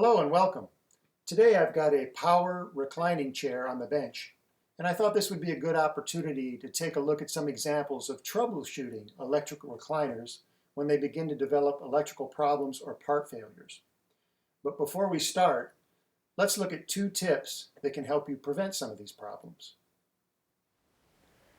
Hello and welcome. Today I've got a power reclining chair on the bench, and I thought this would be a good opportunity to take a look at some examples of troubleshooting electrical recliners when they begin to develop electrical problems or part failures. But before we start, let's look at two tips that can help you prevent some of these problems.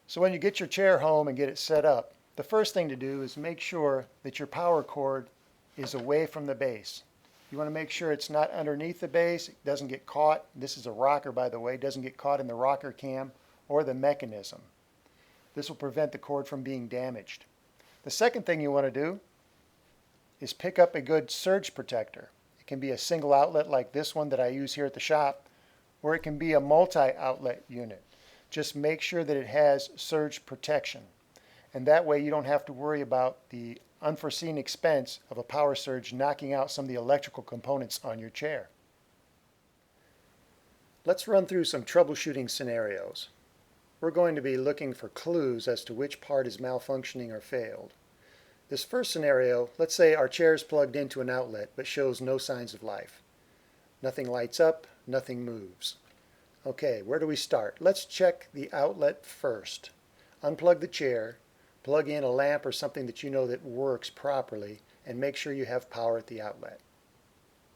So when you get your chair home and get it set up, the first thing to do is make sure that your power cord is away from the base. You want to make sure it's not underneath the base, it doesn't get caught. This is a rocker, by the way, it doesn't get caught in the rocker cam or the mechanism. This will prevent the cord from being damaged. The second thing you want to do is pick up a good surge protector. It can be a single outlet like this one that I use here at the shop, or it can be a multi-outlet unit. Just make sure that it has surge protection. And that way you don't have to worry about the unforeseen expense of a power surge knocking out some of the electrical components on your chair. Let's run through some troubleshooting scenarios. We're going to be looking for clues as to which part is malfunctioning or failed. This first scenario, let's say our chair is plugged into an outlet but shows no signs of life. Nothing lights up, nothing moves. Okay, where do we start? Let's check the outlet first. Unplug the chair, plug in a lamp or something that you know that works properly, and make sure you have power at the outlet.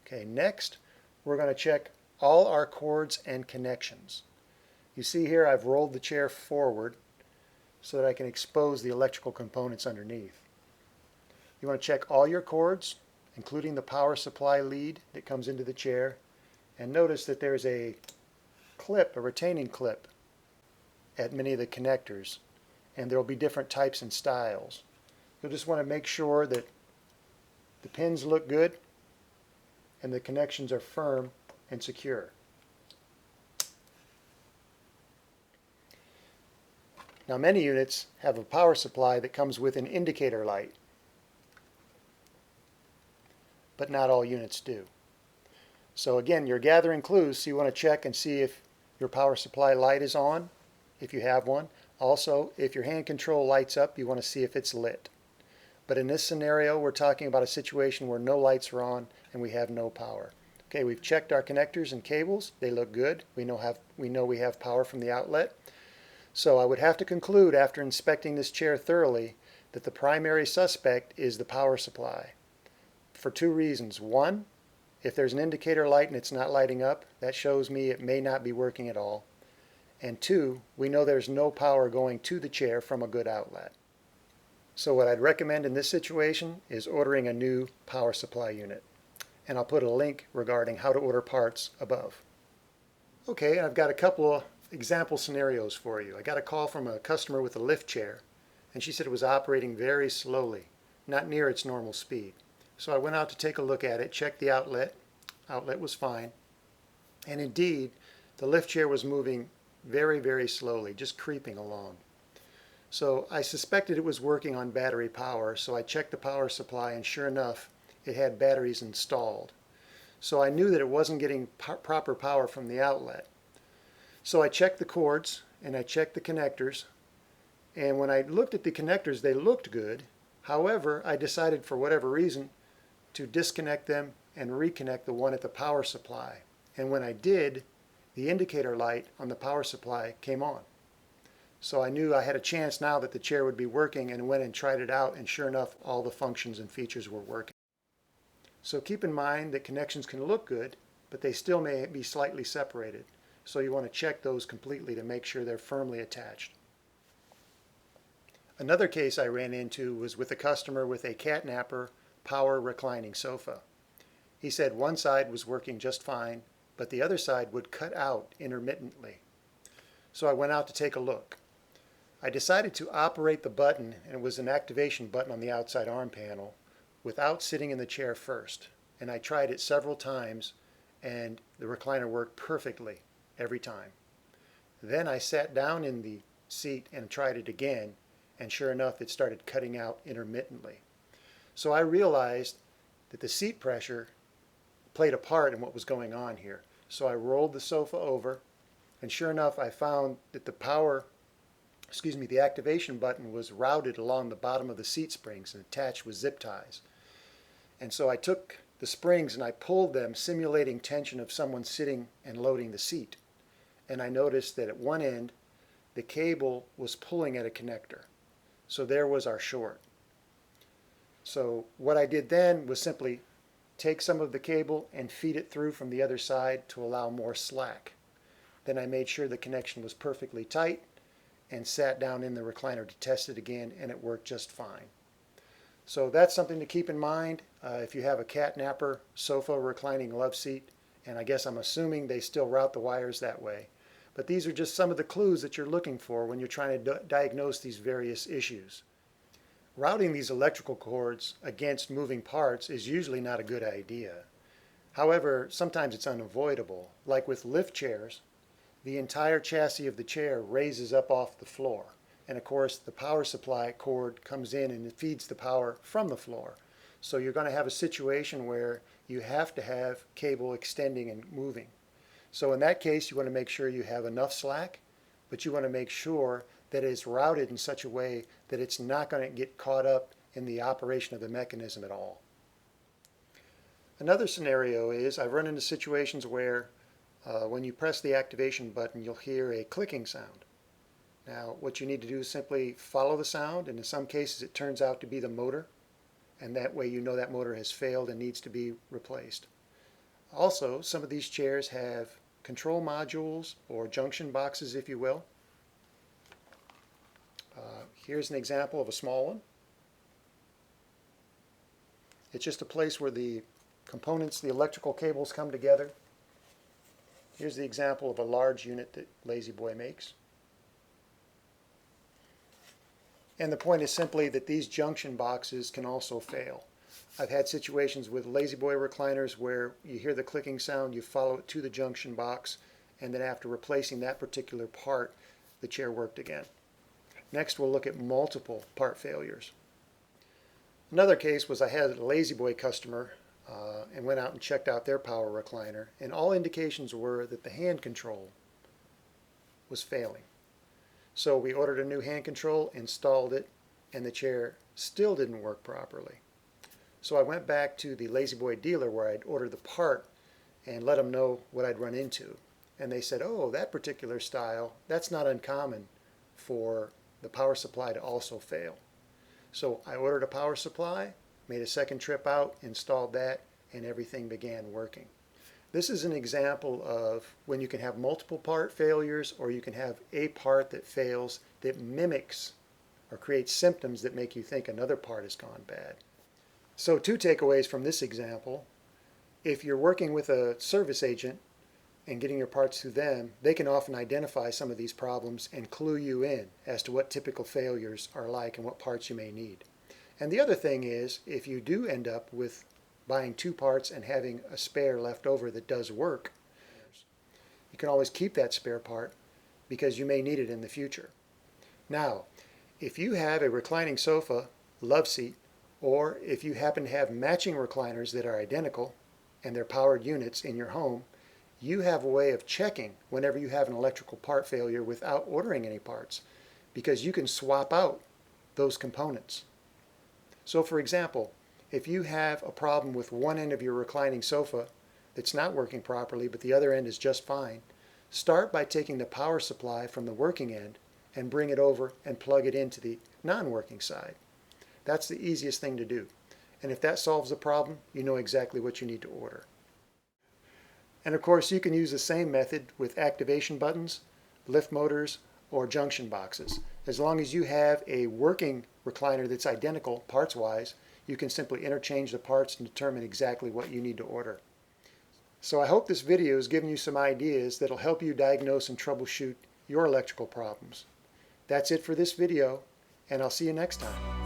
Okay, next we're going to check all our cords and connections. You see here I've rolled the chair forward so that I can expose the electrical components underneath. You want to check all your cords, including the power supply lead that comes into the chair, and notice that there's a clip, a retaining clip, at many of the connectors, and there will be different types and styles. You'll just want to make sure that the pins look good and the connections are firm and secure. Now many units have a power supply that comes with an indicator light, but not all units do. So again, you're gathering clues, so you want to check and see if your power supply light is on, if you have one. Also, if your hand control lights up, you want to see if it's lit. But in this scenario, we're talking about a situation where no lights are on and we have no power. Okay, we've checked our connectors and cables. They look good. We know we have power from the outlet. So I would have to conclude after inspecting this chair thoroughly that the primary suspect is the power supply. For two reasons. One, if there's an indicator light and it's not lighting up, that shows me it may not be working at all. And two, we know there's no power going to the chair from a good outlet. So what I'd recommend in this situation is ordering a new power supply unit. And I'll put a link regarding how to order parts above. Okay, I've got a couple of example scenarios for you. I got a call from a customer with a lift chair, and she said it was operating very slowly, not near its normal speed. So I went out to take a look at it, checked the outlet. Outlet was fine. And indeed, the lift chair was moving very, very slowly, just creeping along. So I suspected it was working on battery power, so I checked the power supply, and sure enough, it had batteries installed. So I knew that it wasn't getting proper power from the outlet. So I checked the cords and I checked the connectors, and when I looked at the connectors, they looked good. However, I decided for whatever reason to disconnect them and reconnect the one at the power supply. And when I did, the indicator light on the power supply came on. So I knew I had a chance now that the chair would be working, and went and tried it out, and sure enough, all the functions and features were working. So keep in mind that connections can look good, but they still may be slightly separated. So you want to check those completely to make sure they're firmly attached. Another case I ran into was with a customer with a CatNapper power reclining sofa. He said one side was working just fine, but the other side would cut out intermittently. So I went out to take a look. I decided to operate the button, and it was an activation button on the outside arm panel, without sitting in the chair first. And I tried it several times, and the recliner worked perfectly every time. Then I sat down in the seat and tried it again, and sure enough, it started cutting out intermittently. So I realized that the seat pressure played a part in what was going on here. So I rolled the sofa over, and sure enough, I found that the activation button was routed along the bottom of the seat springs and attached with zip ties. And so I took the springs and I pulled them, simulating tension of someone sitting and loading the seat. And I noticed that at one end, the cable was pulling at a connector. So there was our short. So what I did then was simply take some of the cable and feed it through from the other side to allow more slack. Then I made sure the connection was perfectly tight and sat down in the recliner to test it again, and it worked just fine. So that's something to keep in mind if you have a CatNapper sofa reclining love seat, and I guess I'm assuming they still route the wires that way. But these are just some of the clues that you're looking for when you're trying to diagnose these various issues. Routing these electrical cords against moving parts is usually not a good idea. However, sometimes it's unavoidable. Like with lift chairs, the entire chassis of the chair raises up off the floor. And of course, the power supply cord comes in and it feeds the power from the floor. So you're going to have a situation where you have to have cable extending and moving. So in that case, you want to make sure you have enough slack, but you want to make sure that it's routed in such a way that it's not going to get caught up in the operation of the mechanism at all. Another scenario is I've run into situations where when you press the activation button, you'll hear a clicking sound. Now, what you need to do is simply follow the sound, and in some cases it turns out to be the motor, and that way you know that motor has failed and needs to be replaced. Also, some of these chairs have control modules or junction boxes, if you will. Here's an example of a small one. It's just a place where the components, the electrical cables come together. Here's the example of a large unit that La-Z-Boy makes. And the point is simply that these junction boxes can also fail. I've had situations with La-Z-Boy recliners where you hear the clicking sound, you follow it to the junction box, and then after replacing that particular part, the chair worked again. Next, we'll look at multiple part failures. Another case was I had a La-Z-Boy customer and went out and checked out their power recliner, and all indications were that the hand control was failing. So we ordered a new hand control, installed it, and the chair still didn't work properly. So I went back to the La-Z-Boy dealer where I'd ordered the part and let them know what I'd run into. And they said, oh, that particular style, that's not uncommon for the power supply to also fail. So I ordered a power supply, made a second trip out, installed that, and everything began working. This is an example of when you can have multiple part failures, or you can have a part that fails that mimics or creates symptoms that make you think another part has gone bad. So two takeaways from this example. If you're working with a service agent and getting your parts through them, they can often identify some of these problems and clue you in as to what typical failures are like and what parts you may need. And the other thing is, if you do end up with buying two parts and having a spare left over that does work, you can always keep that spare part because you may need it in the future. Now, if you have a reclining sofa, love seat, or if you happen to have matching recliners that are identical and they're powered units in your home, you have a way of checking whenever you have an electrical part failure without ordering any parts, because you can swap out those components. So for example, if you have a problem with one end of your reclining sofa that's not working properly but the other end is just fine, start by taking the power supply from the working end and bring it over and plug it into the non-working side. That's the easiest thing to do. And if that solves the problem, you know exactly what you need to order. And of course, you can use the same method with activation buttons, lift motors, or junction boxes. As long as you have a working recliner that's identical parts-wise, you can simply interchange the parts and determine exactly what you need to order. So I hope this video has given you some ideas that'll help you diagnose and troubleshoot your electrical problems. That's it for this video, and I'll see you next time.